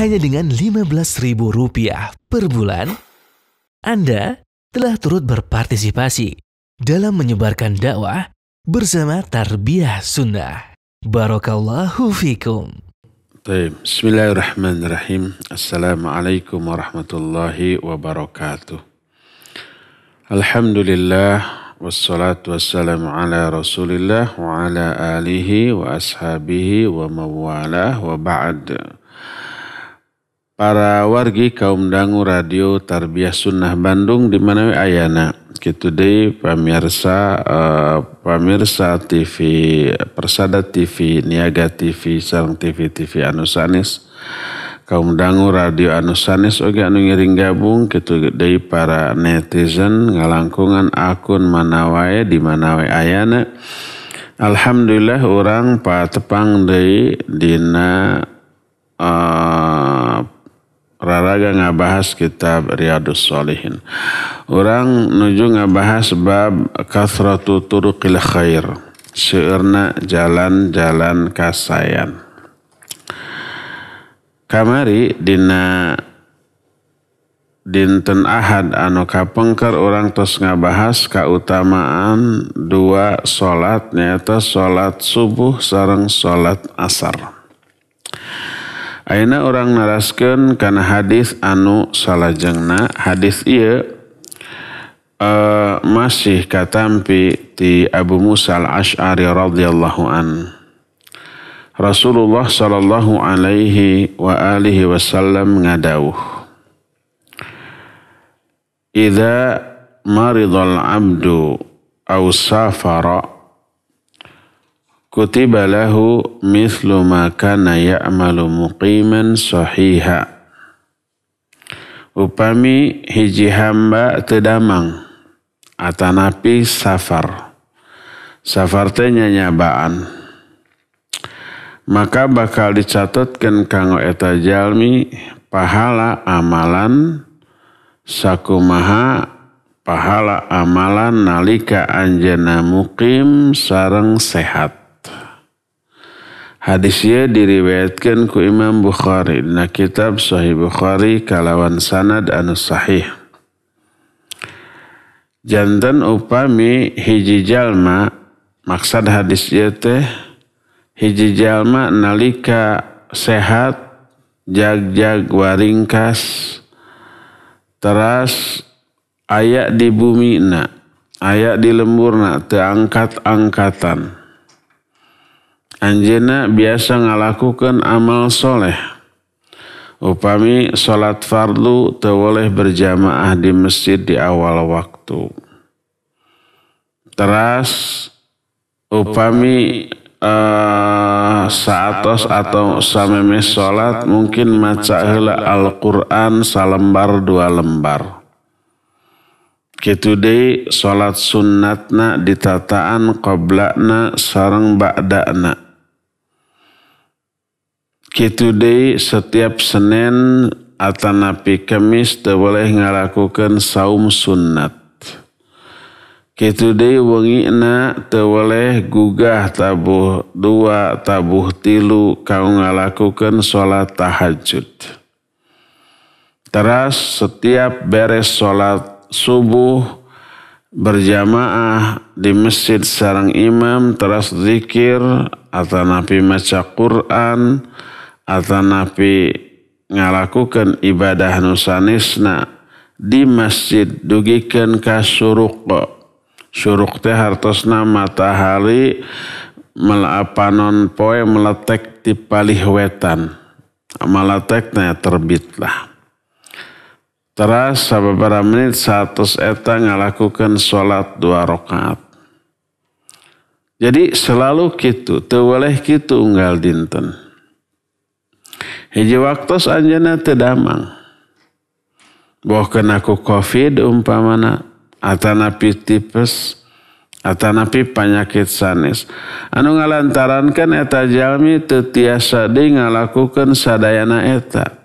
hanya dengan Rp15.000 per bulan, Anda telah turut berpartisipasi dalam menyebarkan dakwah bersama Tarbiyah Sunnah. Barakallahu fikum. Bismillahirrahmanirrahim. Assalamualaikum warahmatullahi wabarakatuh. Alhamdulillah. Wassalatu wassalamu ala rasulillah wa ala alihi wa ashabihi wa mawalah wa ba'd. Para wargi kaum dangu radio Tarbiyah Sunnah Bandung di mana ayana kitu deui pamirsa TV Persada TV, Niaga TV, sareng TV anu sanes, kaum dangu radio anu sanes oge anu ngiring gabung kitu deui para netizen ngalangkungan akun mana wae di mana wae ayana. Alhamdulillah urang patepang deui dina raraga ngabahas kitab Riyadhus Shalihin. Urang nuju ngabahas bab kathratu turuqil khair, seueurna jalan-jalan kasayan. Kamari dina dinten Ahad anu kapengker urang tos ngabahas kautamaan dua salat, nyaeta salat subuh sareng salat asar. Ayeuna urang naraskeun kana hadis anu salajengna. Hadis ieu masih katampi ti Abu Musa al-Asy'ari radhiyallahu an. Rasulullah sallallahu alaihi wa alihi wasallam ngadawuh, idza maridal abdu aw safara kutiba lahu mithlu ma kana ya'malu muqiman sahiha. Upami hiji hamba teu damang atanapi safar teh nyanyabaan, maka bakal dicatatkeun kanggo eta jalmi pahala amalan sakumaha pahala amalan nalika anjeunna muqim sareng sehat. Hadis ieu diriwayatkeun ku Imam Bukhari dina kitab Sahih Bukhari kalawan sanad anu sahih. Janten upami hiji jalma, maksud hadis ieu teh hiji jalma nalika sehat jag-jag waringkas teras aya di bumina, aya di lemburna teu angkat-angkatan. Anjeunna biasa ngalakukeun amal soleh. Upami salat fardu teu boleh berjamaah di masjid di awal waktu. Teras upami saatos atau sameme salat mungkin maca heula Al-Qur'an salembar dua lembar. Kitu deui salat sunnatna ditataan qoblana sareng ba'dana. Kitu deui setiap Senin atanapi Kamis teu boleh ngalakukeun saum sunnat. Kitu deui wengina teu boleh gugah tabuh 2 tabuh 3 kanggo ngalakukeun salat tahajud. Teras setiap beres salat subuh berjamaah di masjid sareng imam teras zikir atanapi maca Quran atanapi ngalakukeun ibadah nu sanesna di masjid dugikeun ka syuruq. Syuruq teh hartosna matahari panon poe meletek ti palih wetan. Meletekna terbit lah. Teras sababaraha menit satos eta ngalakukeun salat 2 rakaat. Jadi selalu kitu, teu boleh kitu unggal dinten. Hiji waktos anjeunna teu damang. Bohkeun aku Covid umpamana atanapi tipes atanapi panyakit sanes. Anu ngalantarankeun eta jalmi teu tiasa deui ngalakukeun sadayana eta.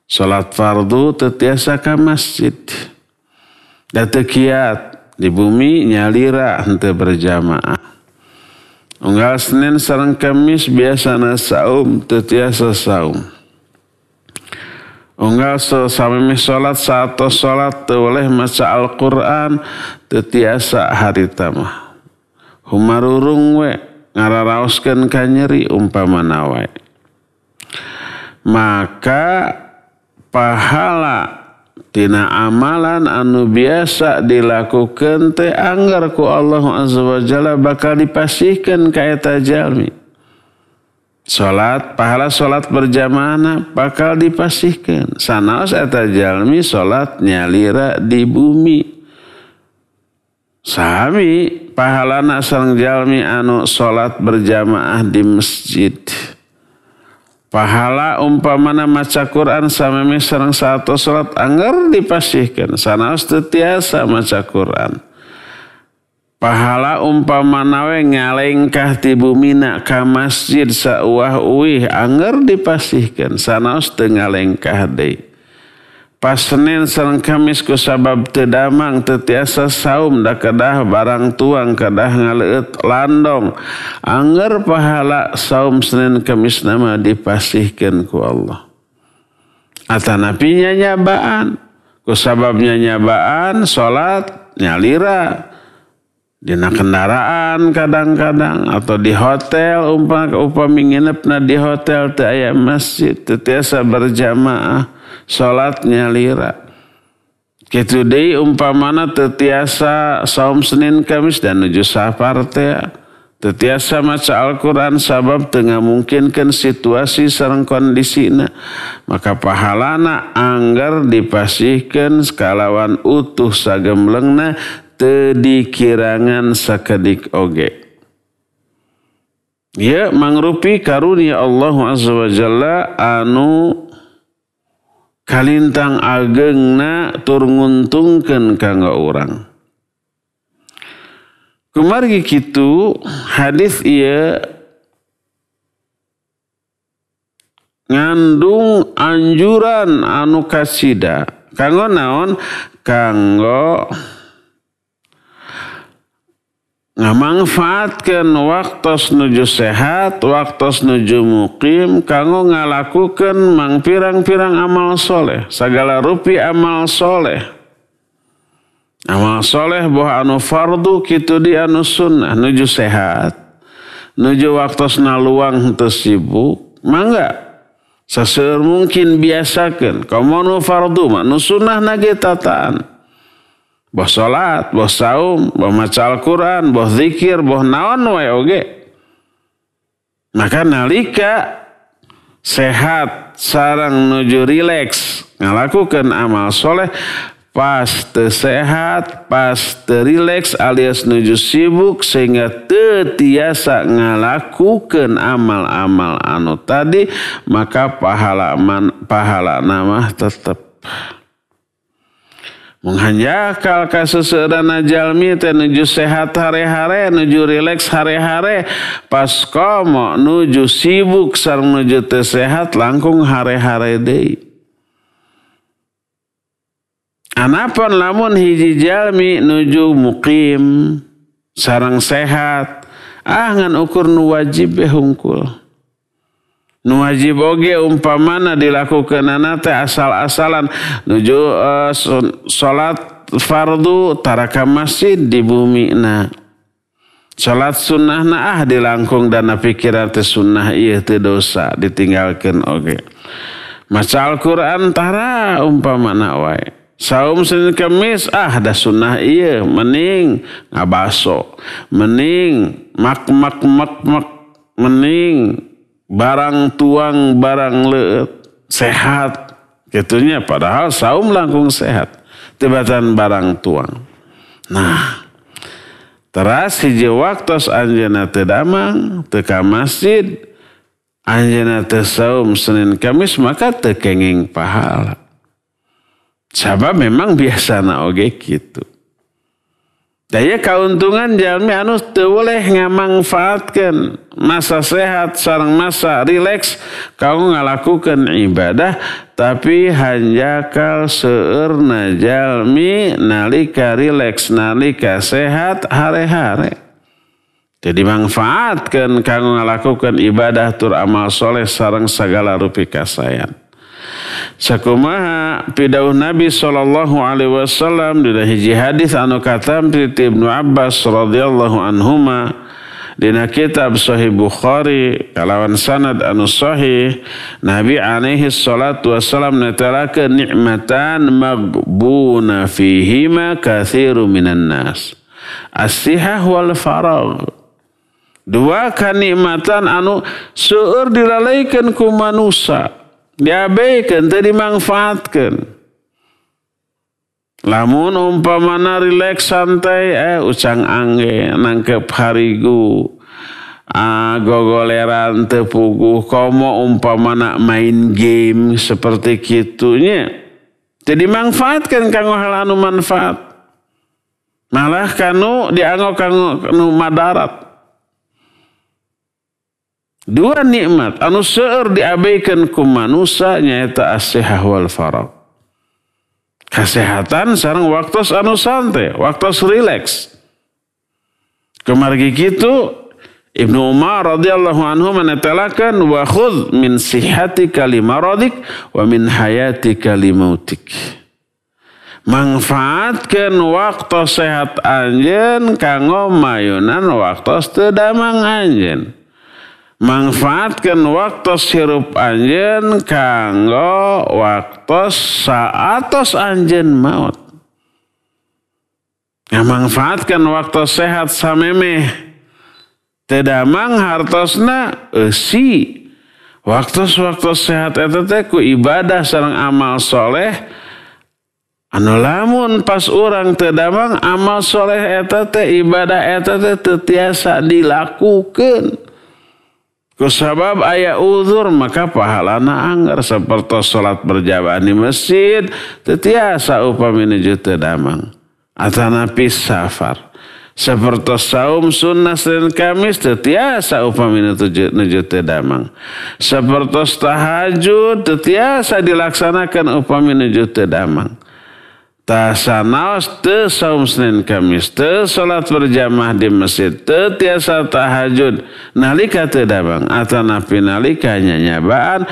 Salat fardu teu tiasa ka masjid. Da teu kiat di bumi nyalira henteu berjamaah. Unggal Senin sareng Kamis biasana saum teu tiasa saum. Unggal samemi salat satu salat teu boleh maca Al-Qur'an teu tiasa harita mah. Humarurung we ngararaoskeun ka nyeri umpamana we. Maka pahala tina amalan anu biasa dilakukeun teh anggar ku Allah Azza wa Jalla bakal dipasihkeun ka eta jalmi. Salat, pahala salat berjamaah bakal dipasihkeun. Sanaos eta jalmi salat nyalira di bumi. Sami pahalana sareng jalmi anu salat berjamaah di masjid. Pahala umpamana maca Quran sameme sareng satu salat anggar dipasihkeun. Sanaos teu tiasa maca Quran. Pahala umpamana we ngalengkah ti bumina ka masjid sauwah-uwih anggar dipasihkeun. Sanaos teu ngalengkah deui. Pas Senin sareng Kamis ku sabab teu damang teu tiasa saum da kedah barang tuang kedah ngaleueut landong. Anggar pahala saum Senin Kamis nama dipasihkeun ku Allah. Atanapi nyanyabaan. Ku sababnya nyabaan salat nyalira dina kendaraan kadang-kadang atau di hotel upami nginepna di hotel teu aya masjid teu tiasa berjamaah salat nyalira. Kitu deui umpamana teu tiasa saum Senin Kamis dan nuju safar teh teu tiasa maca Al-Qur'an sabab teu ngamungkinkeun situasi sareng kondisina, maka pahalana anggar dipasihkeun skalawan utuh sagemlengna teu dikirangan sakedik oge. Ya mangrupi karunia Allah Azza wa Jalla anu kalintang agengna tur nguntungkeun kanggo urang. Kumargi kitu hadis ieu ngandung anjuran anu kasida kanggo naon? Kanggo ngamangfaatkeun waktos nuju sehat, waktos nuju mukim kanggo ngalakukeun mang pirang-pirang amal soleh, sagala rupi amal soleh. Amal soleh boh anu fardu kitu di anu sunnah nuju sehat, nuju waktosna luang teu sibuk, mangga saseueur mungkin biasakeun. Komo nu fardu mah nu sunnah na ge tataan. Boh salat, boh saum, boh maca Al-Qur'an, boh zikir, boh naon wae oge. Maka nalika sehat sareng nuju rileks ngalakukeun amal soleh, pas teu sehat, pas teu rileks alias nuju sibuk sehingga teu tiasa ngalakukeun amal-amal anu tadi, maka pahala mah tetep. Menghanjakal ka seseueurana jalmi teh nuju sehat hare-hare, nuju rileks hare-hare, pas komo nuju sibuk sareng nuju teu sehat langkung hare-hare deui. Anapun lamun hiji jalmi nuju mukim sareng sehat, ngan ukur nu wajib hungkul. Nu wajib oge umpamana dilakukeunana teh asal-asalan nuju salat fardu taraka masjid di bumina. Salat sunnahna dilangkung dana pikiran teh sunnah ieu teu dosa ditinggalkeun oge. Maca Al-Qur'an tara umpamana wae. Saum Senin Kamis da sunnah ieu mending ngabaso, mending mak mending barang tuang barang leueut sehat kitunya, padahal saum langkung sehat tibatan barang tuang. Nah teras hiji waktos anjeunna teu damang teu ka masjid, anjeunna teu saum Senin Kamis, maka teu kenging pahala. Sabab memang biasana oge kitu. Daya kauntungan jalmi anu teu boleh ngamangfaatkeun masa sehat sareng masa rileks kanggo ngalakukeun ibadah, tapi hanjakal seueurna jalmi nalika rileks nalika sehat hare-hare. Teu dimangfaatkeun kanggo ngalakukeun ibadah tur amal soleh sareng sagala rupi kasayan. sakumaha pidauh Nabi sallallahu alaihi wasallam dina hiji hadis anu katam ti Ibnu Abbas radhiyallahu anhuma dina kitab Sahih Bukhari kalawan sanad anu sahih Nabi alaihi salatu wasallam netelakeun nikmatan maghbuna fihima katsirun minan nas as-sihah wal faragh. Dua kanikmatan anu seueur dilalaikan ku manusia, diabaikan, teu dimanfaatkan. Lamun umpamana rileks santai, ucang angge nangkep harigu, gogoleran teu puguh, komo umpamana main game seperti kitunya, teu dimanfaatkan kanggo hal anu manfaat. Malah kanu dianggo kanggo nu madarat. Dua nikmat anu seueur diabaikan ku manusia nyaeta as-sihah wal faragh. Kesehatan sareng waktos anu santai, waktos rileks. Kemargi kitu Ibnu Umar radhiyallahu anhu menetelakan wa khudh min sihatika limaradik wa min hayatika limautik. Manfaatkeun waktu sehat anjeun kanggo mayunan waktos teu damang anjeun. Manfaatkan waktu hirup anjeun kanggo waktu saatos anjeun maut. Manfaatkan waktu sehat samemeh teu damang hartosna eusi. Waktu sehat eta teh ku ibadah sareng amal soleh anu lamun pas urang teu damang amal soleh eta teh ibadah eta teh teu tiasa dilakukeun. Kusabab aya uzur maka pahalana anggar sapertos salat berjamaah di masjid teu tiasa upami nuju teu damang atanapi safar sapertos saum sunnah Senin Kamis teu tiasa upami nuju teu damang sapertos tahajud teu tiasa dilaksanakan upami nuju teu damang tasanaos teu saum Senin Kamis teu salat berjamaah di masjid teu tiasa tahajud nalika teu damang atanapi nalika nyanyabaan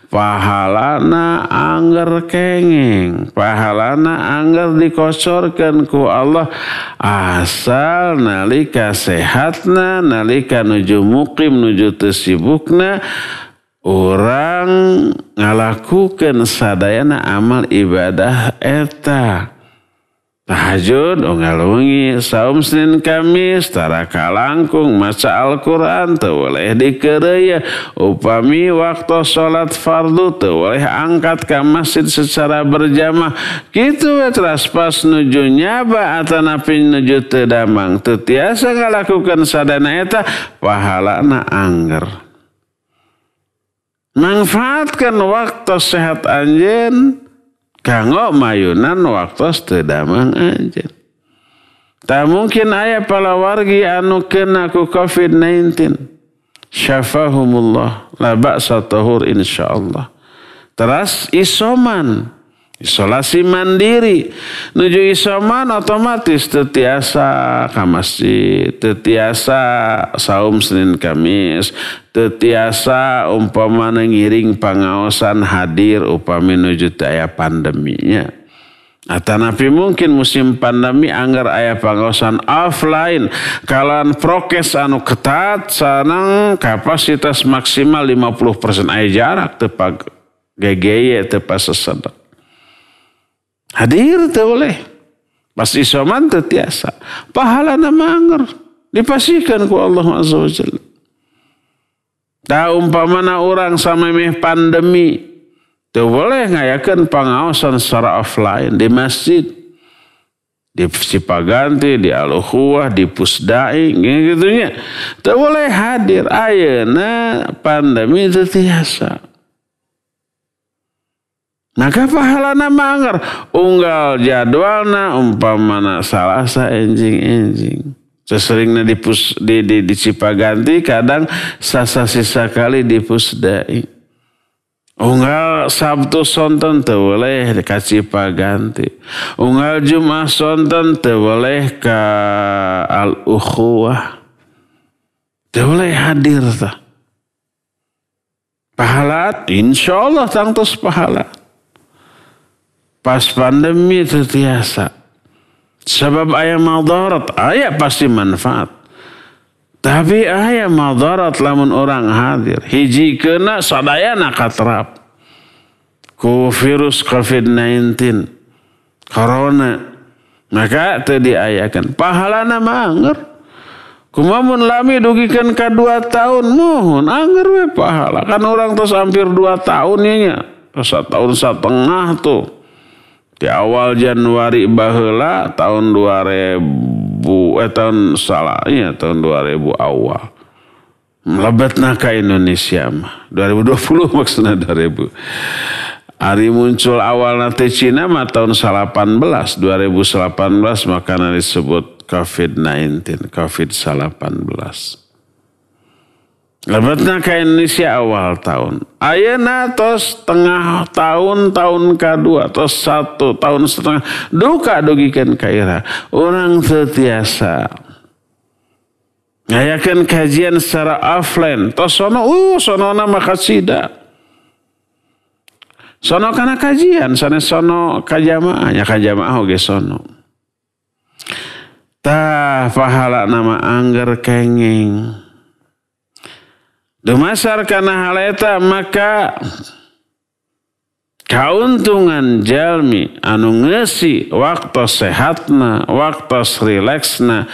pahalana angger kenging pahalana angger dikocorkeun ku Allah asal nalika sehatna nalika nuju muqim nuju teu sibukna orang ngalakukeun sadayana amal ibadah eta. Tahajud unggal wengi, saum Senin Kamis, taraka langkung maca Al-Quran teu boleh dikeureuy. Upami waktu salat fardu teu boleh angkat ka masjid secara berjamaah. Kitu we teras pas nuju nyaba atanapi nuju teu damang teu tiasa ngalakukeun sadana eta pahalana angger. Manfaatkan waktu sehat anjeun kanggo mayunan waktu teu damang anjeun. Tak mungkin aya palawargi anu kena ku COVID-19. Syafahumullah la ba'sa tahur insyaallah. Teras isoman, isolasi mandiri. Nuju isoman otomatis teu tiasa ka masjid, teu tiasa saum Senin Kamis, teu tiasa umpamana ngiring pangaosan hadir upami nuju teu aya pandeminya. Atanapi mungkin musim pandemi anggar aya pangaosan offline kalan prokes anu ketat sareng kapasitas maksimal 50% aya jarak teu GGY teu pasesedek. Hadir teu boleh. Pas isoman teu tiasa. Pahalana mangger dipasihkeun ku Allah Azza wa Jalla. Da umpamana urang samemeh pandemi teu boleh ngayakeun pangaosan secara offline di masjid, di Cipaganti, di Al-Ukhuwah, di Pusdai gitu nya. Teu boleh hadir. Ayeuna pandemi teu tiasa. Maka pahalana mangger unggal jadwalna umpamana Salasa enjing-enjing. Seseringna di Cipaganti kadang sasa-sisa kali di Pusdai. Unggal Sabtu sonten teu boleh ka Cipaganti. Unggal Jumat sonten teu boleh ka Al-Ukhuwah. Teu boleh hadir tah. Pahala insyaallah tangtos pahala. pas pandemi tertiasa. Sebab aya madarat, aya pasti manfaat. Tapi aya madarat lamun orang hadir. Hiji kena sadayana katerap. Ku virus COVID-19. Corona. Maka teu diayakeun. Pahalana mah anger. Kumamun lami dugikan ka 2 tahun mohon anger we pahala. Kan orang tos hampir 2 tahun nya. 1,5 tahun tuh. Di awal Januari baheula tahun 2000 tahun 2000 awal. Melebetna ka Indonesia mah. 2020 maksudnya 2000. Hari muncul awal nanti Cina mah tahun 2018 makanya disebut COVID-19, COVID-19. Lebatna ke Indonesia awal tahun. Ayeuna tos tengah tahun kedua, tos 1 tahun setengah. Duka dugikeun ka ira. Urang teu tiasa ngayakeun kajian secara offline. Tos sonona mah kasida. Sono kana kajian, sanes sono kajamaah, nya kajamaah oge sono. Tah pahala nama angger kenging. Dumasar kana hal eta maka kauntungan jalmi anu ngeusi waktos sehatna, waktos rileksna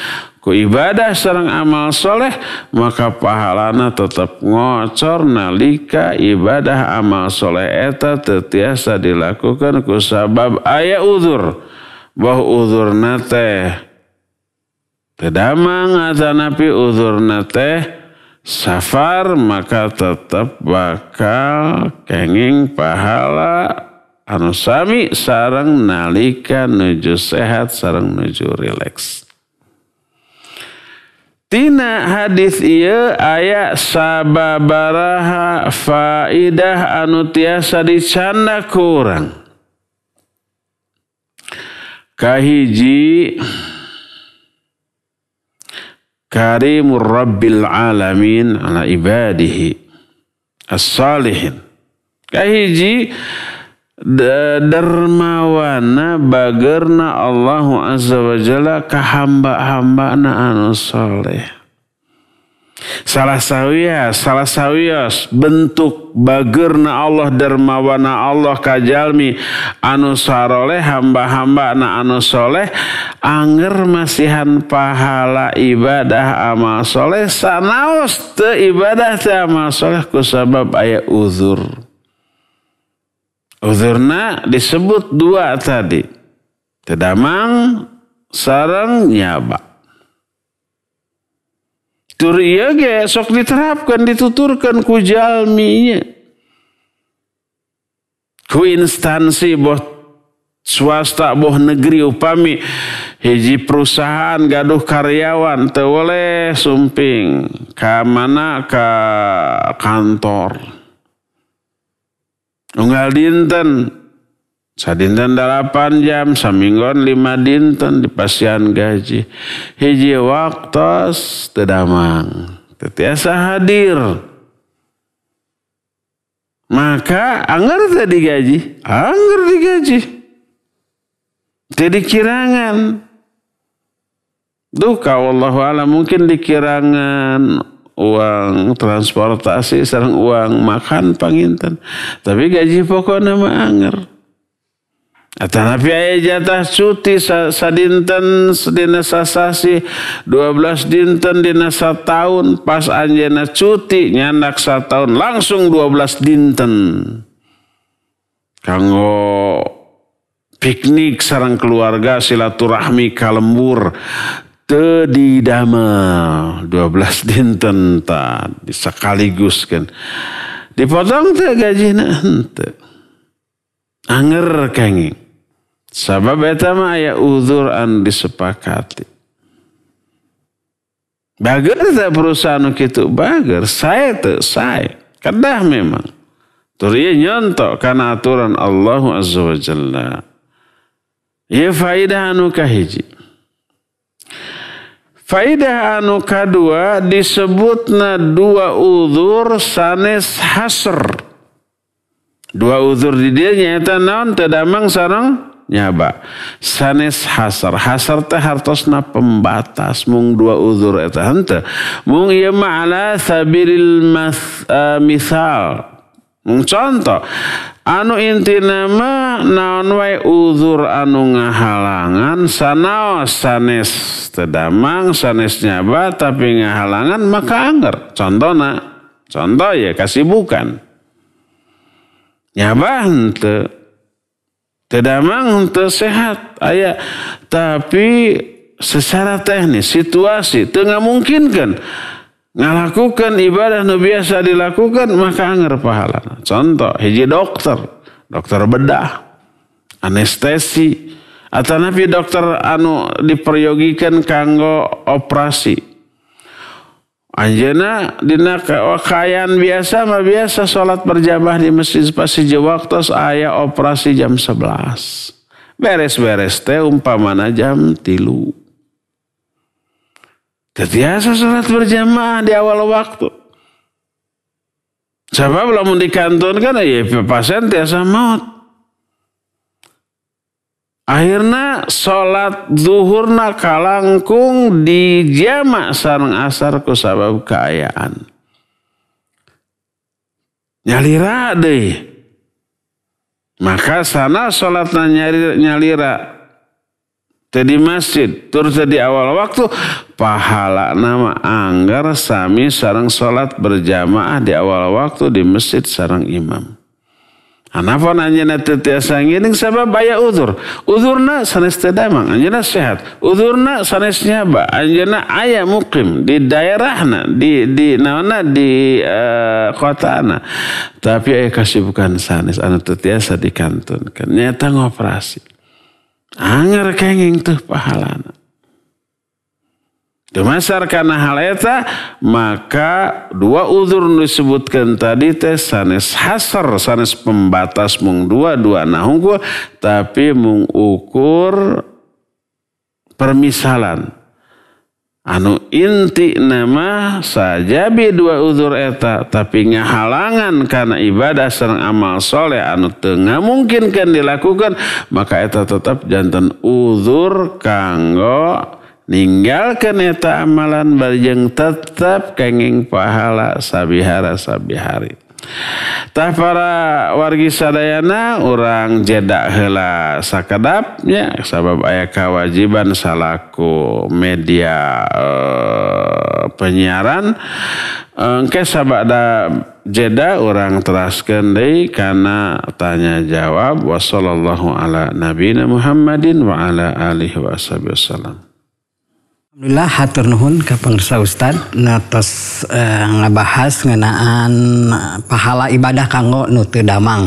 ku ibadah sareng amal soleh, maka pahalana tetap ngocor nalika ibadah amal soleh eta teu tiasa dilakukan ku sabab aya uzur. Bah uzurna teh teu damang atanapi uzurna teh safar, maka tetap bakal kenging pahala anu sami sareng nalika nuju sehat sareng nuju rileks. Tina hadis ieu aya sababaraha faidah anu tiasa dicanda ku urang. Kahiji karimur rabbil alamin ala ibadihi as-salihin. Kahiji dermawana bagerna Allahu azza wa jalla ka hamba-hambana anu saleh. Salah sawias bentuk bagerna Allah dermawana Allah ka jalmi anu saroleh hamba-hambana anu soleh anger masihan pahala ibadah amal soleh sanaos teu ibadah teu amal soleh ku sabab aya uzur. Uzurna disebut 2 tadi. Tedamang sareng nyaba. Tur ieu ge sok diterapkan dituturkan ku jalminya. Ku instansi boh swasta boh negeri upami hiji perusahaan gaduh karyawan teu boleh sumping ka mana ka kantor. Unggal dinten sadinten 8 jam saminggon 5 dinten dipasihan gaji. Hiji waktos teu damang teu tiasa hadir. Maka anger teu digaji, anger digaji. Teu dikirangan. Duka wallahu a'lam mungkin dikirangan uang transportasi sareng uang makan panginten. Tapi gaji pokokna mah anger. Atanapi aya jatah cuti sadinten sedina sasasi 12 dinten dina sataun pas anjeunna cuti nyandak sataun langsung 12 dinten kanggo piknik sareng keluarga silaturahmi kalembur teu didamel 12 dinten ta sekaligus kan dipotong teu gajina henteu anger kenging sabab eta mah aya uzur anu disepakati. Bager teh perusahaan nu kitu bager, sae teu sae. Kedah memang. Tur ieu nyontok kana aturan Allah azza wa jalla. Ieu faidah anu kahiji. Faidah anu kadua disebutna 2 uzur sanes hasr. Dua uzur di dia nyata naon teu damang sareng nyaba. Sanes hasar. Hasar teh hartosna pembatas mung dua uzur eta henteu. Mung ieu mah ala sabilil misal. Mung contoh anu intina mah naon wae uzur anu ngahalangan sanaos sanes teu damang sanes nyaba tapi ngahalangan maka angger. Contoh ya kasibukan. Nyabah henteu teu damang henteu sehat aya tapi secara teknis situasi teu ngamungkinkeun ngalakukan ibadah nu biasa dilakukan maka anger pahalana. Contoh hiji dokter bedah, anestesi atanapi dokter anu diperyogikan kanggo operasi. Anjeuna dina kaayaan biasa mah biasa salat berjamaah di masjid pas hiji waktos aya operasi jam 11. Beres-beres teh umpamana jam 3. Tetiasa salat berjamaah di awal waktu. Sabab lamun dikantonkan ya pasien tiasa maut. Akhirna sholat zuhurna kalangkung di jama sareng asar ku sabab kaayaan. Nyalira deui. Maka sana sholatna nyalira. Teu di masjid, tur teu di awal waktu, pahala nama anggar sami sareng sholat berjamaah di awal waktu di masjid sareng imam. Anapun anjeunna teu tiasa ngiring sabab aya uzur. Uzurna sanes teu damang, anjeunna sehat. Uzurna sanes nyaba, anjeunna aya mukim di daerahna, di naonna di kotana. Tapi aya kasibukan sanes anu teu tiasa dikantunkeun. Nyata ngoperasi. Anger kenging teu pahalana. Dumasar kana hal eta maka dua uzur disebutkan tadi teh sanes hasar sanes pembatas mung dua nah hungkul tapi mung ukur permisalan anu inti nama saja dua uzur eta tapi ngahalangan kana ibadah sareng amal soleh anu teu ngamungkinkeun dilakukan maka eta tetap janten uzur kanggo ninggalkeun eta amalan barjeng tetap kenging pahala sabihara-sabihari. Tah para wargi sadayana urang jeda heula sakedap nya sabab aya kewajiban salaku media penyiaran engke sabada jeda urang teraskeun deui kana tanya jawab wa sallallahu ala nabiyina Muhammadin wa ala alihi wasallam. Alhamdulillah hatur nuhun ka pangresa Ustad natos ngabahas ngeunaan pahala ibadah kanggo nu teu damang.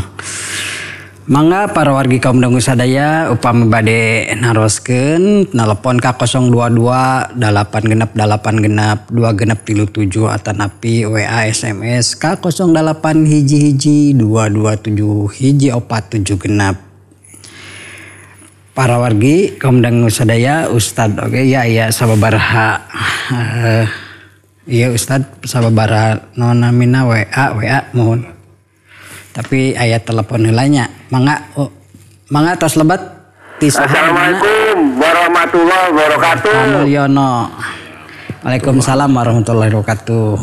Mangga para wargi kaum dangu sadaya upami bade naroskeun nelepon ka 022 8genep 2genep 37 atanapi WA SMS ka 08 hiji 227 hiji 47 genep. Para wargi kaum dangu sadaya Ustad oke ya sababaraha iya Ustad sababaraha nonamina WA mohon tapi ayat telepon heulanya mangga tos lebat Assalamualaikum warahmatullahi wabarakatuh. Mulyono. Waalaikumsalam warahmatullahi wabarakatuh.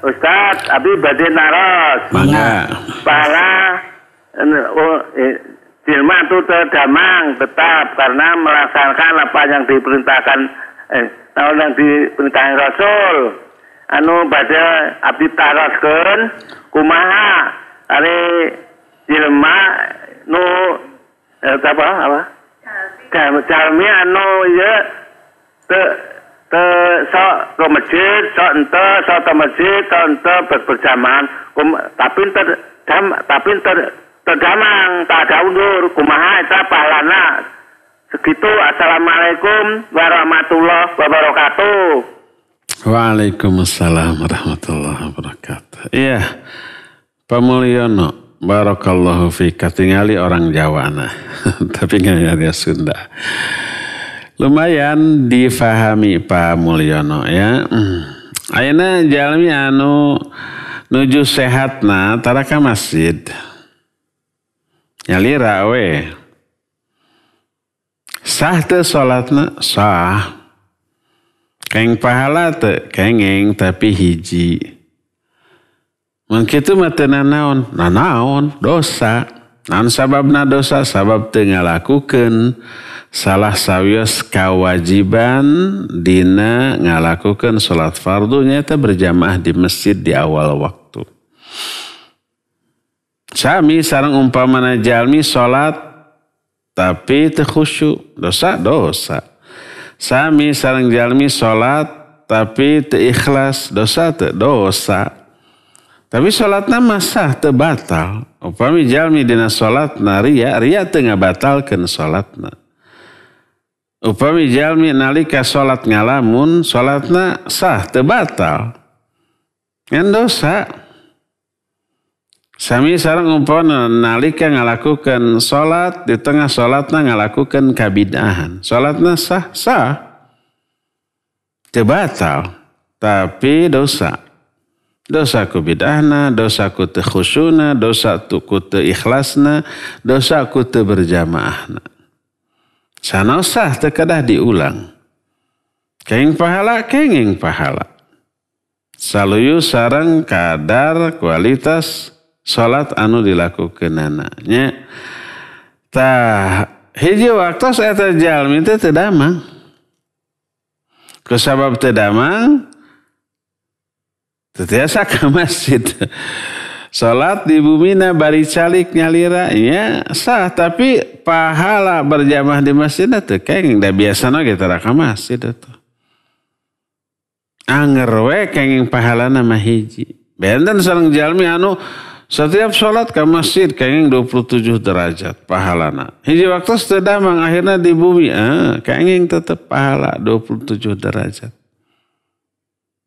Ustad abi badhe naros Mangga para Dilma itu terdamang tetap karena melaksanakan apa yang diperintahkan yang diperintahkan Rasul. Anu badhe abdi taroskeun kumaha ari Dilma nu apa? Jalmi anu ieu teu sok ke masjid, sok ke masjid, berjamaah tapi terdamang, tak ada undur, kumaha eta pahalana. Segitu, assalamualaikum warahmatullahi wabarakatuh. Waalaikumsalam warahmatullahi wabarakatuh. Iya, Pak Mulyono, barakallahu fika, tingali orang Jawa nah, tapi nggak Sunda. Lumayan difahami Pak Mulyono ya. Ayeuna jalmi anu nuju sehatna tara ka masjid. Nyalira we. Sah teu salatna? Sah. Keng pahala teu? Kengeng tapi hiji. Mun kitu mah teu nanaon? Nanaon dosa. Naon sababna dosa? Sabab teu ngalakukeun salah sawios kawajiban dina ngalakukeun salat fardu nyaeta berjamaah di masjid di awal waktu. Sami sareng umpamana jalmi salat tapi teu khusyuk, dosa. Sami sareng jalmi salat tapi teu ikhlas, dosa. Tapi salatna mah sah teu batal. Upami jalmi dina salatna ria teu ngabatalkeun salatna. Upami jalmi nalika salat ngalamun, salatna sah teu batal. Ngan dosa. Sami sareng umpamana nalika ngalakukeun salat di tengah salatna ngalakukeun kabid'ahan. Salatna sah. Teu batal, tapi dosa. Dosa ku bid'ahna, dosa ku teu khusyuna, dosa ku teu ikhlasna, dosa ku teu berjamaahna. Sanaos sah teu kedah diulang. Kenging pahala. Saluyu sareng kadar kualitas salat anu dilakukeunana nya. Tah hiji waktos eta jalmi teh teu damang. Kusabab teu damang tetiasa ke masjid. Salat di bumina bari calik nyalira nya sah, tapi pahala berjamaah di masjid teu kenging da biasana ge tara ka masjid atuh. Anger we kenging pahalana mah hiji. Benten sareng jalmi anu setiap salat ka masjid kenging 27 derajat pahalana. Hiji waktu teu damang akhirna di bumi kenging tetep pahala 27 derajat.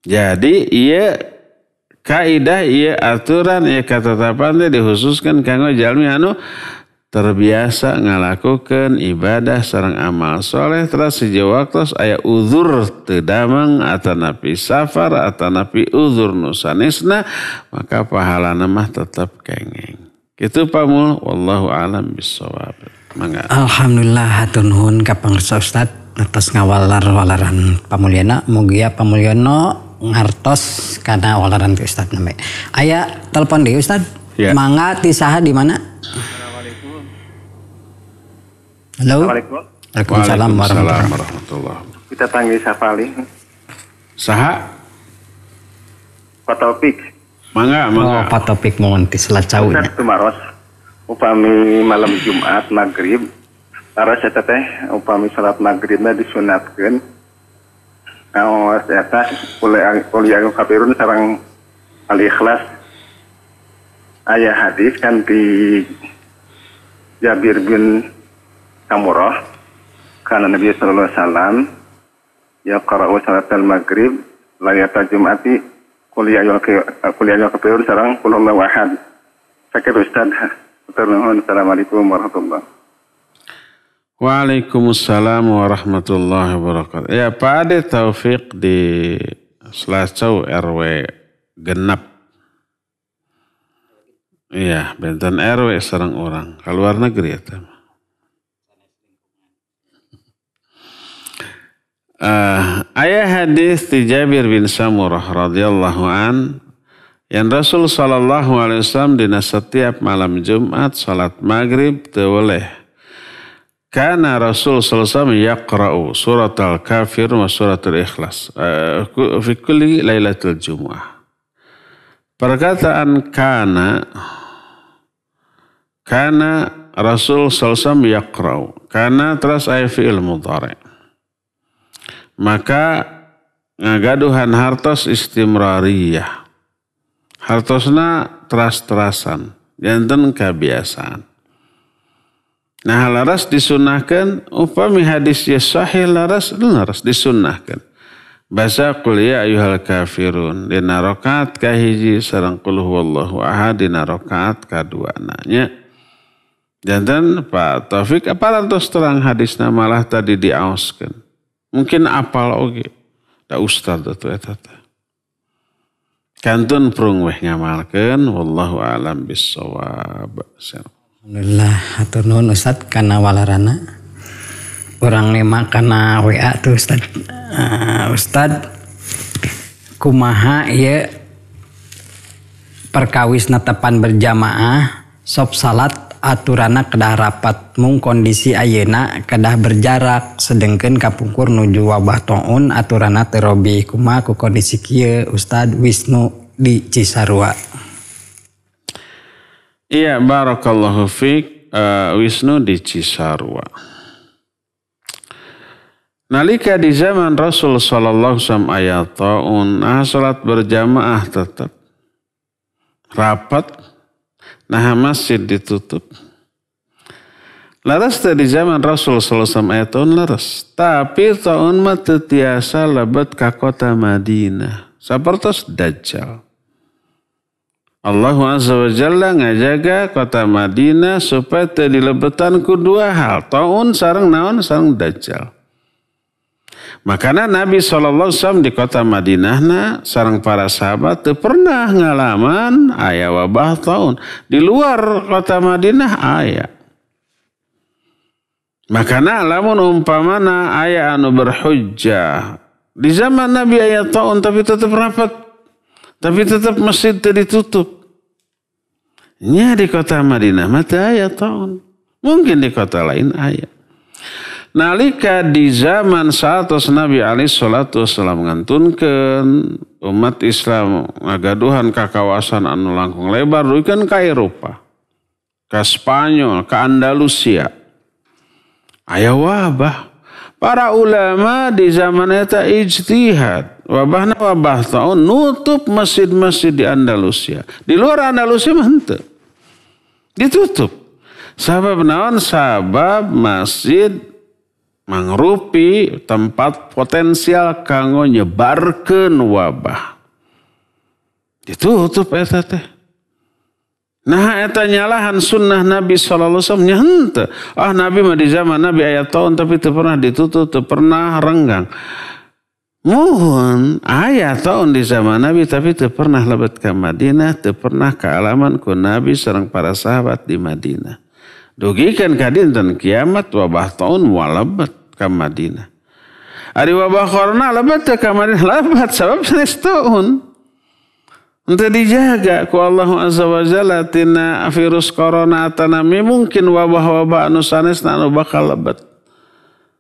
Jadi ieu kaidah ieu aturan ieu ketetapan teh dikhususkan kanggo jalmi anu terbiasa ngalakukeun ibadah sareng amal soleh terus hiji waktos aya uzur teu damang atanapi safar atanapi uzur nu sanesna maka pahalana mah tetep kengeng. Kitu pamul wallahu alam bissawab. Mangga. Alhamdulillah hatur nuhun ka pangarsa Ustaz atas ngawalar-walaran pamulyana mugia pamulyana ngartos karena walaran ti Ustaz name. Aya telepon deui Ustaz. Ya. Mangga ti saha di mana? Assalamualaikum. Halo. Assalamualaikum. Waalaikumsalam warahmatullahi wabarakatuh. Kita panggil Safali. Saha? Pak Taufik. Mangga. Oh, Pak Taufik mohon ti selacau nya. Ustaz tumaros upami malam Jumat maghrib laras eta teh upami salat maghribna disunatkeun. Awas eta kuliah kafirun sareng al-ikhlas. Aya hadis kan di Jabir bin Samurah kana Nabi sallallahu alaihi wasallam ya qara'u salat al-maghrib layata jum'ati kuliah kafirun sareng qul huwallahu ahad. Sakit Ustaz. Assalamualaikum warahmatullahi wabarakatuh. Waalaikumsalam warahmatullahi wabarakatuh. Ya Pak Ade Taufik di Selacau RW genap. Iya, benten RW sareng orang. Keluar negeri eta. Ayah hadis di Jabir bin Samurah radhiyallahu an yang Rasul sallallahu alaihi wasallam dina setiap malam Jumat salat maghrib teu boleh. Kana Rasul sallallahu alaihi wasallam yaqra'u surat al-kafir wa surat al-ikhlas fi kulli lailatul jumu'ah. Perkataan kana Rasul sallallahu alaihi wasallam yaqra'u. Kana terus aya fi'il mudhari'. Maka ngagaduhan hartos istimrariyah. Hartosna teras-terasan, janten kebiasaan. Nah laras disunahkan, upami hadis ya sahih laras disunahkan. Baca qul ya ayyuhal kafirun dina rakaat kahiji sareng qul huwallahu ahad dina rakaat kaduana nya. Janten Pak Taufik aparantos terang hadisna malah tadi diaoskeun. Mungkin apal oge. Da ustaz atuh eta teh. Kantun prung weh ngamalkeun wallahu alam bissawab. Alhamdulillah hatur nuhun Ustad kana walarana. Urang nema kana WA tuh Ustad. Ustad kumaha ieu perkawis netepan berjamaah sop salat aturana kedah rapat mung kondisi ayeuna kedah berjarak sedengkeun kapungkur nuju wabah taun aturana terobi kumaha ku kondisi kieu Ustad Wisnu di Cisarua. Iya, barakallahu fiik. Wisnu di Cisarua. Nalika di zaman Rasul sallallahu alaihi wasallam aya taun, salat berjamaah tetap rapat, nah masjid ditutup. Laras di zaman Rasul sallallahu alaihi wasallam aya taun laras, tapi taun mah teu tiasa lebet ka kota Madinah, sapertos Dajjal. Allah Azza wa Jalla ngajaga kota Madinah supaya teu dilebetan ku dua hal, taun sareng naon sareng Dajjal. Makanya Nabi SAW di kota Madinah sareng para sahabat teu pernah ngalaman aya wabah taun. Di luar kota Madinah aya. Makanya lamun umpamana aya anu berhujjah. Di zaman Nabi aya taun tapi tetap rapat. Tapi tetap masjid teu ditutup. Nya di kota Madinah mah teu aya taun. Mungkin di kota lain aya. Nalika di zaman satos Nabi alaihi salatu wasallam ngantunkeun umat Islam ngagaduhan ka kawasan anu langkung lebar duikeun ka Eropa, ka Spanyol, ka Andalusia. Aya wabah. Para ulama di zaman eta ijtihad. Wabahna wabah taun nutup masjid-masjid di Andalusia. Di luar Andalusia mah henteu. Ditutup. Sabab naon? Sabab masjid mangrupi tempat potensial kanggo nyebarkeun wabah. Ditutup eta teh. Nah eta nyalahan sunnah Nabi sallallahu alaihi wasallam nya henteu. Nabi mah di zaman Nabi aya taun tapi teu pernah ditutup, teu pernah renggang. Muhun aya taun di zaman Nabi tapi teu pernah lebet ka Madinah, teu pernah kaalaman ku Nabi sareng para sahabat di Madinah. Dugikeun ka dinten kiamat wabah taun moal lebet ka Madinah. Ari wabah corona lebet teu ka Madinah lebet sabab sanes taun. Untuk dijaga ku Allah Azza wa Jalla tina virus corona tanami mungkin wabah-wabah anu sanesna anu bakal lebet.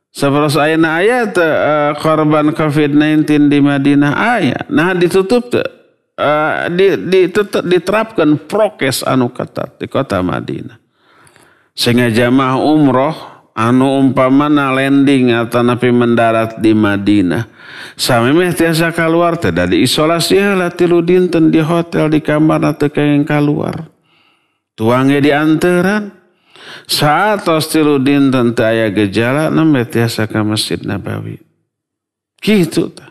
Sapertos ayeuna aya teu korban COVID-19 di Madinah aya. Nah ditutup teu diterapkan prokes anu ketat di kota Madinah. Sehingga jamaah umroh anu umpamana landing atau napi mendarat di Madinah samemeh tiasa keluar teh da diisolasi heula 3 dinten di hotel di kamar teu kenging kaluar. Tuange di anteran. Saatos 3 dinten teu aya gejala nembe tiasa ka Masjid Nabawi. Kitu tah.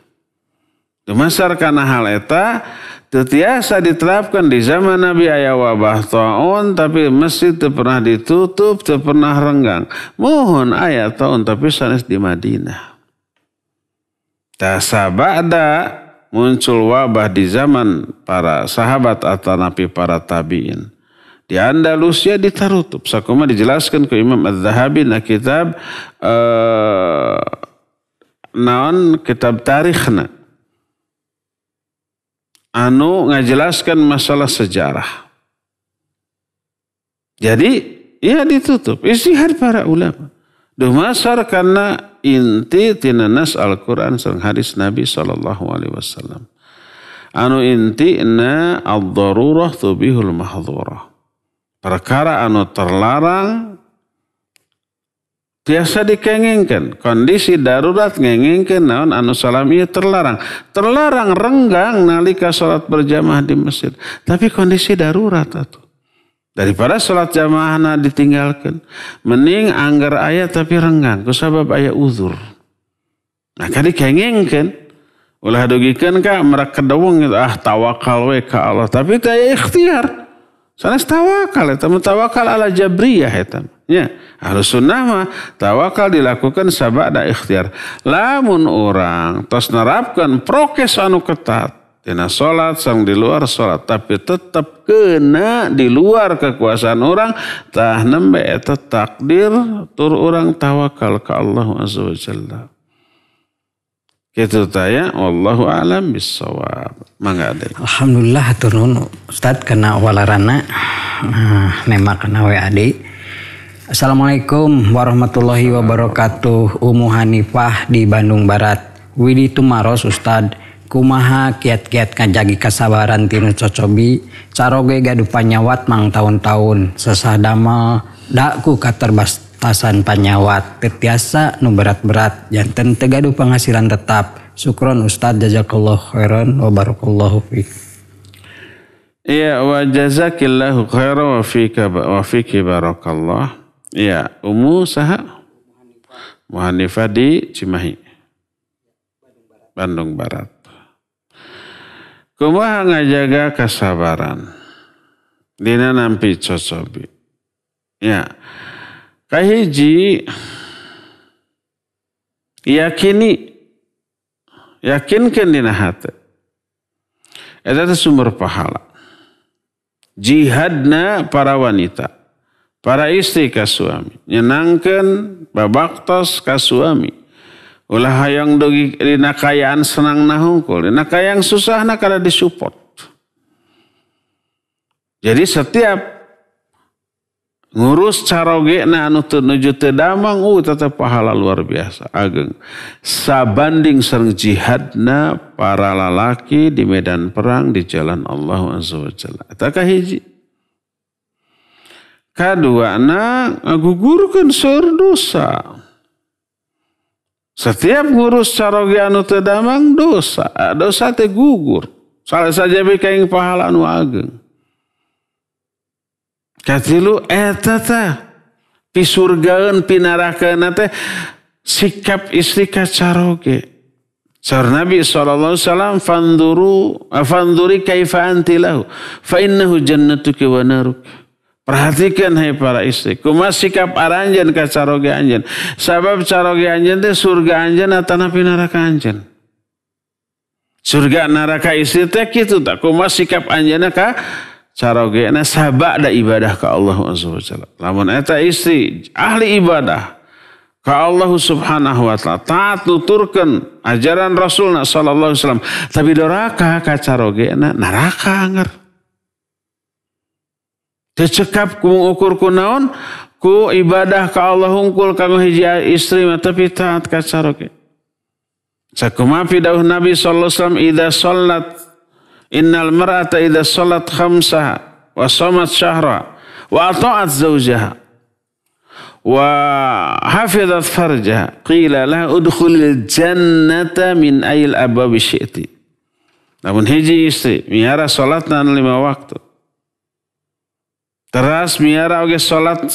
Dumasar kana hal eta teu tiasa diterapkan di zaman Nabi aya wabah taun tapi masjid teu pernah ditutup, teu pernah renggang. Muhun aya taun tapi sanes di Madinah. Tasabada muncul wabah di zaman para sahabat atau nabi para tabi'in. Di Andalusia ditarutup. Sakuma dijelaskan ke Imam Az-Zahabi na kitab kitab tarikhna. Anu ngajelaskan masalah sejarah. Jadi ya ditutup. Ijtihad para ulama. Dumasar karena inti tina nas Al-Quran sareng hadis Nabi SAW. Anu inti na ad-darurah tubihul mahdhurah. Perkara anu terlarang biasa dikengengkeun. Kondisi darurat ngengengkeun naon anu salamiah terlarang. Terlarang renggang nalika salat berjamaah di masjid. Tapi kondisi darurat atuh. Daripada salat jamaahna ditinggalkan. Mending anggar aya tapi renggang. Kusabab aya uzur. Nah kali kengengkeun. Ulah dugikeun ka merak kedawung tawakal we ka Allah. Tapi teu aya ikhtiar. Sanes tawakal eta tawakal ala jabriyah eta. Ya, Ahlus Sunnah mah tawakal dilakukan sabada ikhtiar. Lamun orang tos nerapkeun prokes anu ketat tina sholat sang di luar sholat, tapi tetap kena di luar kekuasaan orang, tah nembe eta takdir tur orang tawakal ke Allah azza wa jalla. Kitu tanya, wallahu a'lam bissawab. Mangga Ade. Alhamdulillah hatur nuhun Ustaz kana walarana nemak kana WAD. Assalamualaikum warahmatullahi wabarakatuh. Umu Hanifah di Bandung Barat. Widi tumaros Ustad, kumaha kiat-kiat ngajagi kasabaran tinu cocobi, caroge gaduh panyawat mang tahun-tahun, sesah damel daku katerbatasan panyawat, tetiasa nu berat-berat, janten tegaduh penghasilan tetap. Syukron Ustad, jazakallahu khairan wa barakallahu fiik. Iya, wa jazakillahu khairan wa fiki barakallah. Iya, Umu saha? Hanifah di Cimahi, Bandung Barat. Kumaha ngajaga kesabaran dina nampi cocobi. Ya, kahiji yakinkan dina hati. Eta teh sumber pahala. Jihadna para wanita, para istri ka suami, nyenangkeun babaktos ka suami. Ulah hayang dogi dina kayaan senang nahungkul, dina kayang susah kada disupport. Jadi setiap ngurus carogena anu teu nuju teu damang, tetep pahala luar biasa ageng. Sabanding sareng jihadna para lalaki di medan perang di jalan Allah azza wa jalla. Eta kahiji. Kaduana ngagugurkeun seueur dosa. Setiap ngurus caroge anu teu damang dosa teh gugur. Salah saja bikaing pahala anu ageng. Katilu eta teh pisurgaeun pinarakeun teh sikap istri ka caroge. Saur Nabi sallallahu alaihi wasallam fanduri kaifa anti lahu fa innahu jannatuki wa naruki. Perhatikan hai para istri, kumaha sikap aranjeun ka caroge anjeun. Sabab caroge anjeun teh surga anjeun atanapi neraka anjeun. Surga neraka istri teh kitu tah, kumaha sikap anjeunna ka caroge na sabak da ibadah ka Allah azza wa jalla. Lamun eta istri ahli ibadah ka Allah subhanahu wa ta'ala, taat nuturkeun ajaran Rasulna sallallahu alaihi wasallam, tapi doraka ka caroge na neraka anger. Tecekap ku mengukur ku naon ku ibadah ka Allah hungkul kanggo hiji istri tapi taat ka caroge. Sakumaha dawuh Nabi sallallahu alaihi wasallam, idza shallat innal mar'ata idza shallat khamsaha wa shamat syahra wa ata'at zawjaha wa hafizat farjaha qila laha udkhulil jannata min ayil abwabi syi'ti. Namun hiji istri miara salatna 5 waktu. Teras miara oge salat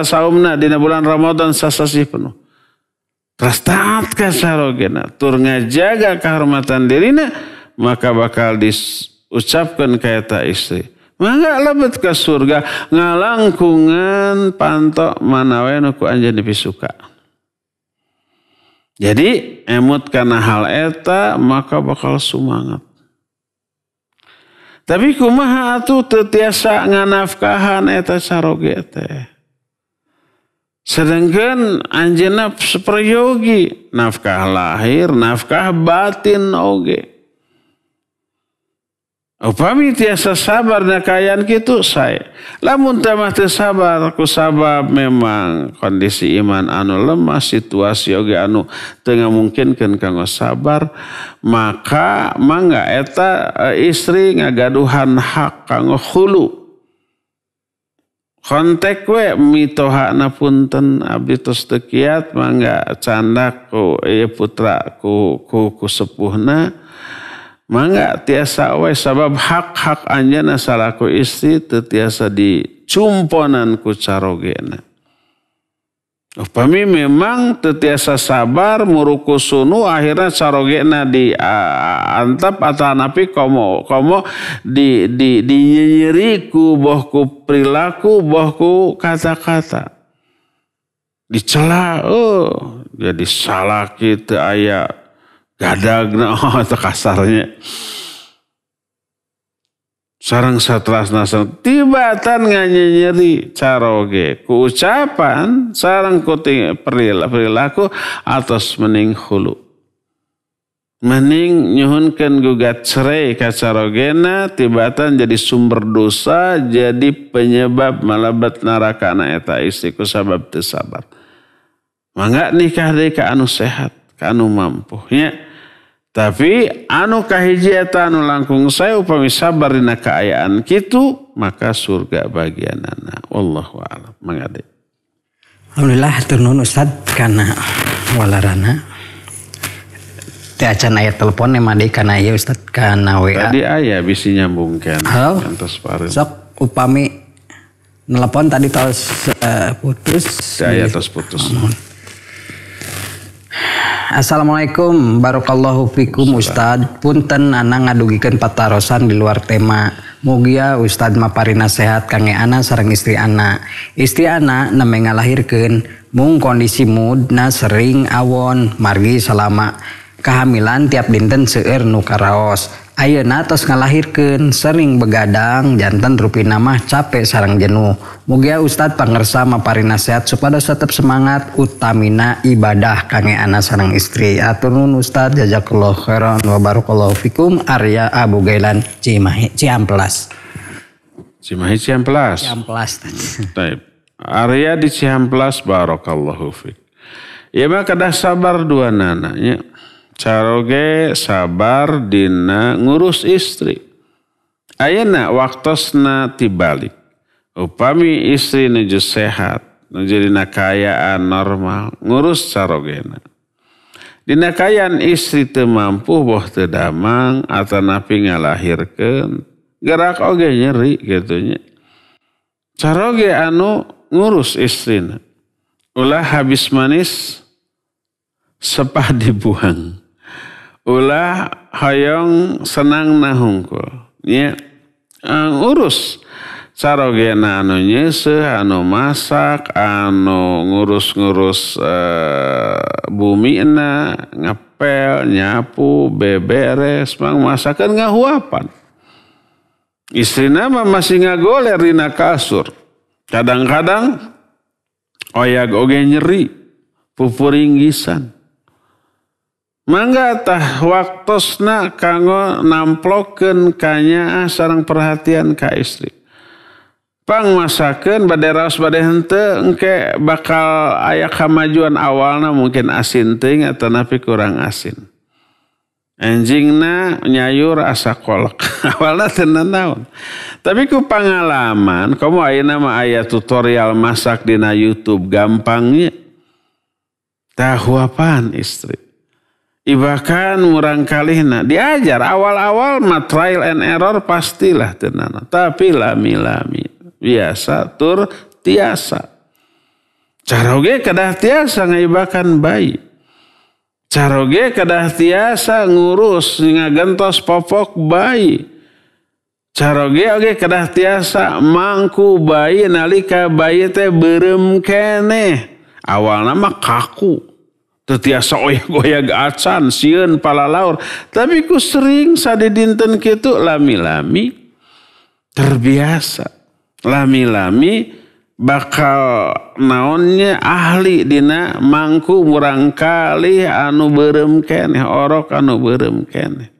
saumna dina bulan Ramadan sasasih penuh. Teras taat ka sarogena, tur ngajaga kehormatan dirina, maka bakal diucapkan ka eta istri. Mangga lebet ka surga ngalangkungan pantok manawe nu ku anjeun dipisuka. Jadi emut kana hal eta maka bakal sumangat. Tapi kumaha atuh teu tiasa nganafkahan eta caroge teh. Sedangkan anjeunna saprayogi, nafkah lahir, nafkah batin oge. Upami tiasa sabar na kayaan kitu sae. Lamun tamah teu sabar ku sabab memang kondisi iman anu lemah, situasi oge anu teu ngamungkinkeun kanggo sabar, maka mangga eta istri ngagaduhan hak kanggo khulu. Kontek we mitohana punten abdi tos teu kiat, mangga candak ku ieu putra ku sepuhna. Mangga tiasa we sabab hak-hak anjeunna salaku istri teu tiasa dicumponan ku carogena. Upami memang teu tiasa sabar muruku sunu akhirna carogena diantap atanapi komo dinyeri ku boh ku perilaku boh ku kata-kata. Dicela jadi salah kitu aya gadagna itu kasarnya. sareng satrasna tibatan nganyeri caroge ku ucapan sareng ku perilaku atos mening hulu mening nyuhunkeun gugat cerai ka carogena tibatan jadi sumber dosa jadi penyebab malabat narakana eta istri ku sabab teu sabar mangga nikah deui ka anu sehat ka anu mampu nya tapi anu kahiji eta anu langkung sae upami sabar dina kaayaan kitu maka surga bagianana wallahu a'lam mangga deui alhamdulillah hatur nuhun Ustad kana walarana teh acan aya telepon emang deui kana ieu Ustad kana WA tadi aya bisi nyambungkeun kantos pareun sok upami nelpon tadi tos putus aya tos putus. Assalamualaikum barakallahu fikum Ustad punten ana ngadugikeun patarosan di luar tema mugia Ustad mapari nasehat kangge ana sareng istri ana neme ngalahirkeun mung kondisi moodna sering awon margi selama kehamilan tiap dinten seueur nu karaos ayeuna tos ngalahirkeun sering begadang janten rupina mah capek sareng jenuh mugia Ustad pangersa mapari nasihat supados tetep semangat utamina ibadah kangge ana sareng istri atur nuhun Ustad jazakallahu khairan wa barakallahu fikum Arya Abu Gailan Ciamplas Taib Arya di Ciamplas barakallahu fik ieu mah kedah sabar dua nananya caroge sabar dina ngurus istri. Ayeuna waktosna tibalik. Upami istri nuju sehat, nuju dina kaayaan normal, ngurus carogena. Dina kaayaan istri teu mampu boh teu damang atanapi ngalahirkeun, gerak oge nyeri gitunya. Caroge anu ngurus istrina. Ulah habis manis sepah dibuang. Ulah hayong senang nahungkul. Ya, urus carogena anu nyeuseuh, anu masak, anu ngurus-ngurus bumina, ngepel, nyapu, beberes, mang masakeun ngahuapan. Istrina mah masih ngagoler dina kasur. Kadang-kadang oyag oge nyeri, pupuringgisan. Mangga tah waktosna kanggo namplokeun kanyaah sareng perhatian ka istri. Pang masakeun bade raos bade henteu engke bakal aya kamajuan awalna mungkin asin teuing atanapi kurang asin. Enjingna nyayur asa kolak. Awalna teu naon. Tapi ku pangalaman, komo ayeuna mah aya tutorial masak dina YouTube gampangnya. Tahuapan istri. Ibakan murang kalihna diajar awal-awal mah trial and error pastilah tenana. Tapi lami-lami biasa tur tiasa. Caroge kedah tiasa ngaibakan bayi. Caroge kedah tiasa ngurus ngagentos popok bayi. Caroge oge kedah tiasa mangku bayi nalika bayi teh beureum keneh. Awalna mah kaku. Tetiasa oyag-oyag acan, sieun palalaur. Tapi ku sering sadidinten kitu lami-lami terbiasa. Lami-lami bakal naonnya ahli dina mangku murang kali anu beureum keneh, orok anu beureum keneh.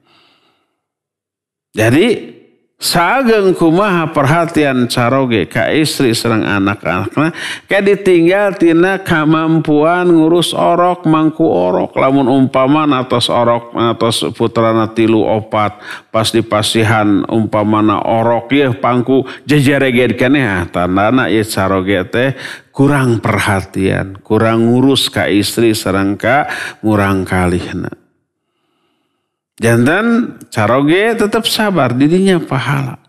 Jadi sageung kumaha perhatian caroge ka istri sareng anak-anakna ka ditinggal tina kamampuan ngurus orok mangku orok lamun umpamana atos orok atos putrana 3 4 pas dipasihan umpamana orok ye pangku jejereget keneh tandana ieu caroge teh kurang perhatian kurang ngurus ka istri sareng ka murang kalihna. Jantan caroge tetap sabar didinya pahala.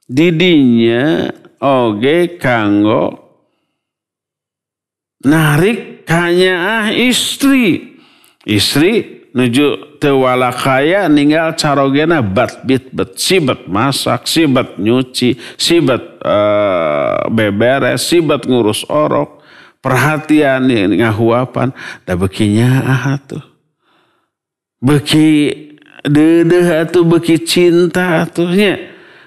Didinya oge kanggo narik kanyaah istri. Istri nuju teu walakaya ninggal carogena bat-bit sibet masak, sibet nyuci, sibet beberes, sibet ngurus orok, perhatian ngahuapan da beuki nyaah atuh. Beuki deudeuh atuh beuki cinta atuhnya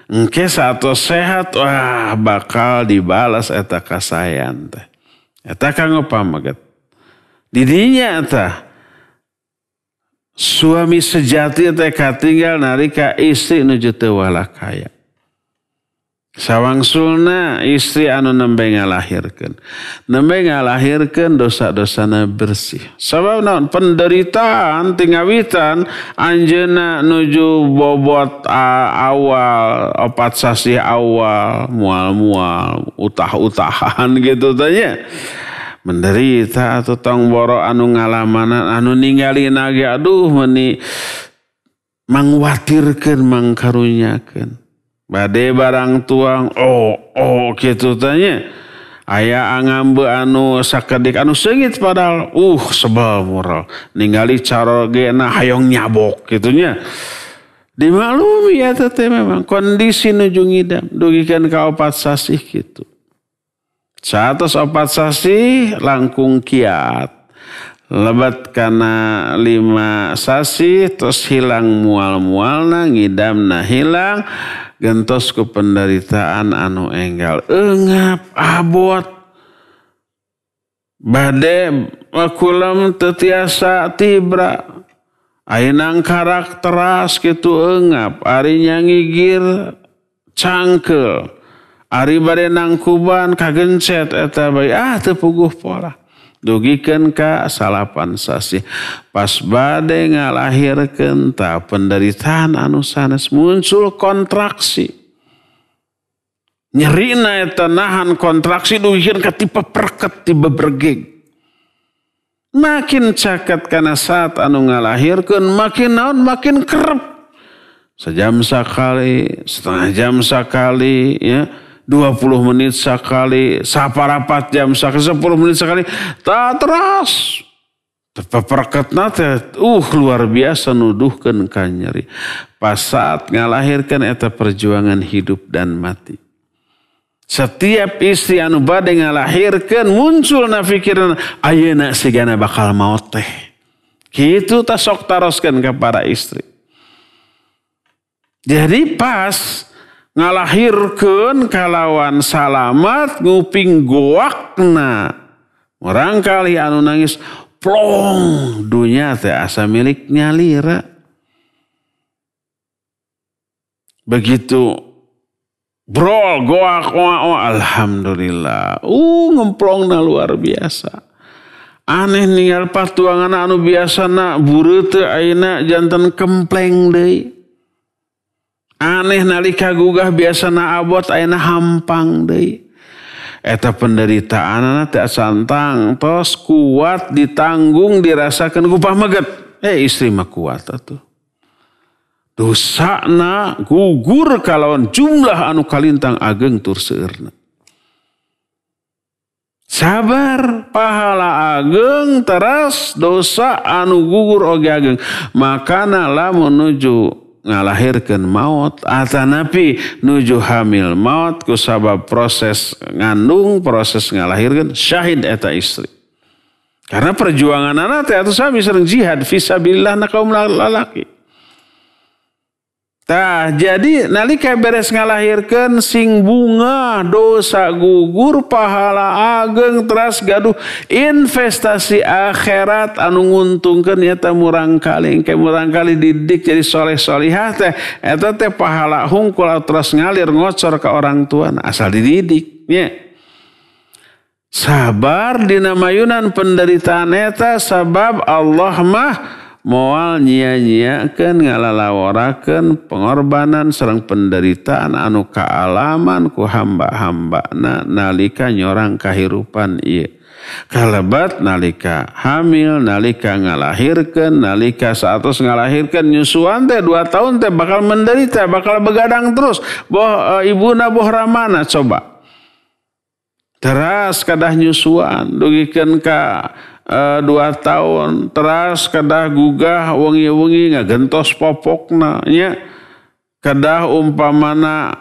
engke sato sehat wah bakal dibalas eta kasayan teh. Eta kanggo pamaget. Didinya eta suami sejati teh katinggal nalika istri nuju teu walakaya. Sawangsulna istri anu nembe ngalahirkeun. Nembe ngalahirkeun dosa-dosana bersih. Sabab naon penderitaan tingawitan anjeunna nuju bobot awal 4 sasi awal mual-mual utah-utahan gitu tanya. Menderita atau tong boro anu ngalamanan anu ninggalin lagi aduh meuni mangwatirkeun mangkarunyakeun. Bade barang tuang gitu tanya aya ngambe anu sakedik anu seungit padahal sebel moral ningali carogena hayong nyabok gitunya dimaklumi ya teh memang kondisi nuju ngidam dugikeun ka 4 sasih gitu 104 sasih langkung kiat lebat kana 5 sasih terus hilang mual-mualna ngidamna hilang gentos ku penderitaan anu enggal eungap abot bade makulam tetiasa tibra ayeuna karak teras kitu eungap ari nyangigir cangkel ari bade nangkuban kagencet eta bae teu puguh pola dugikeun ka 8 sasi pas bade ngalahirkeun ta penderitaan anu sanes muncul kontraksi nyerina eta nahan kontraksi dugikeun ka tipe perket tipe bergeg makin caket kana saat anu ngalahirkeun makin naon makin kerep sejam sakali setengah jam sakali ya 20 menit sekali, saparapat jam sekali, 10 menit sekali, tak terus. Perketna teh luar biasa nuduhkeun ka nyeri. Pas saat ngalahirkan eta perjuangan hidup dan mati. Setiap istri anu bade ngalahirkan muncul na pikiran ayeuna sigana bakal maot teh. Kitu ta sok taroskeun ka para istri. Jadi pas ngalahirkeun kalawan salamat nguping goakna murangkali anu nangis plong dunya teh asa milik nyalira begitu brol goak alhamdulillah ngemplongna luar biasa aneh ninggal patuangan anu biasana buru teu ayeuna janten kempleng deui aneh nalika gugah biasana abot ayeuna hampang deui. Eta penderitaanna teh santang tos kuat ditanggung dirasakeun ku pamaget. Istri mah kuat atuh. Dosana gugur kalawan jumlah anu kalintang ageng tur seueurna. Sabar pahala ageng teras dosa anu gugur oge ageng. Makana lamun nuju ngalahirkeun maut atanapi nuju hamil maut ku sabab proses ngandung proses ngalahirkeun syahid eta istri karena perjuanganna teh atuh sami sareng jihad fisabilillah na kaum lalaki tah jadi nalika beres ngalahirkeun sing bunga dosa gugur pahala ageng teras gaduh investasi akhirat anu nguntungkeun eta murangkali engke murangkali didik jadi soleh-solihah teh eta teh pahala hungkul teras ngalir ngocor ka orang tuana asal dididik nya sabar dina mayunan penderitaan eta sabab Allah mah moal nyia-nyiakeun ngalalaworakeun pengorbanan sareng penderitaan anu kaalaman ku hamba-hambana nalika nyorang kahirupan ieu. Kalebat nalika hamil, nalika ngalahirkeun, nalika saatos ngalahirkeun nyusuan teh 2 tahun teh bakal menderita, bakal begadang terus. Ibuna boh ramana coba. Teras kadah nyusuan dugikeun ka 2 tahun teras kadah gugah wengi-wengi ngagentos popokna nya kadah umpamana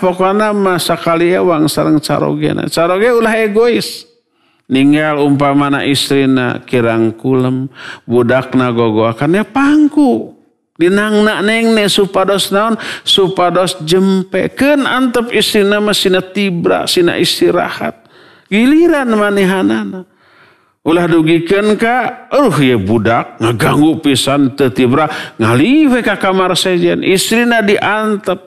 pokona masa kali ewang sareng carogena caroge ulah egois ninggal umpamana istrina kirang kulem budakna gogoakannya pangku Dinangna nengne supados naon supados jempekeun antep istrina mah sina tibra sina istirahat giliran manehanana ulah dugikeun ka ya budak ngaganggu pisan teu tibra ngalih we ka kamar sejen istrina diantep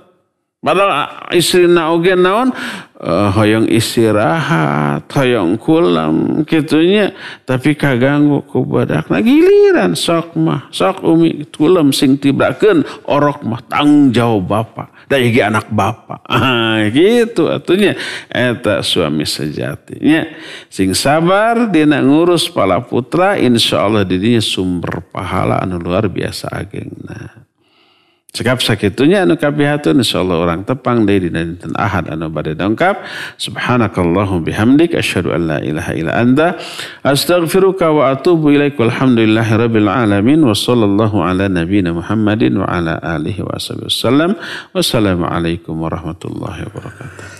padahal istrina oge naon hoyong istirahat, hoyong kulam kitunya tapi kaganggu ku badak. Nah giliran sok umi kulam sing tibrakeun orok mah tanggung jawab bapa. Da ieu anak bapa. Gitu atunya eta suami sejatinya sing sabar dina ngurus pala putra insyaallah di dinya sumber pahala anu luar biasa agengna. Cekap sakitunya anu kapihatun insyaallah orang tepang deui dina dinten Ahad anu bade dongkap. Subhanakallahumma bihamdik asyhadu an la ilaha illa anta astaghfiruka wa atubu ilaik. Walhamdulillahirabbil alamin wa sallallahu ala nabiyyina Muhammadin wa ala alihi wa sahbihi wasallam. Wassalamu alaikum warahmatullahi wabarakatuh.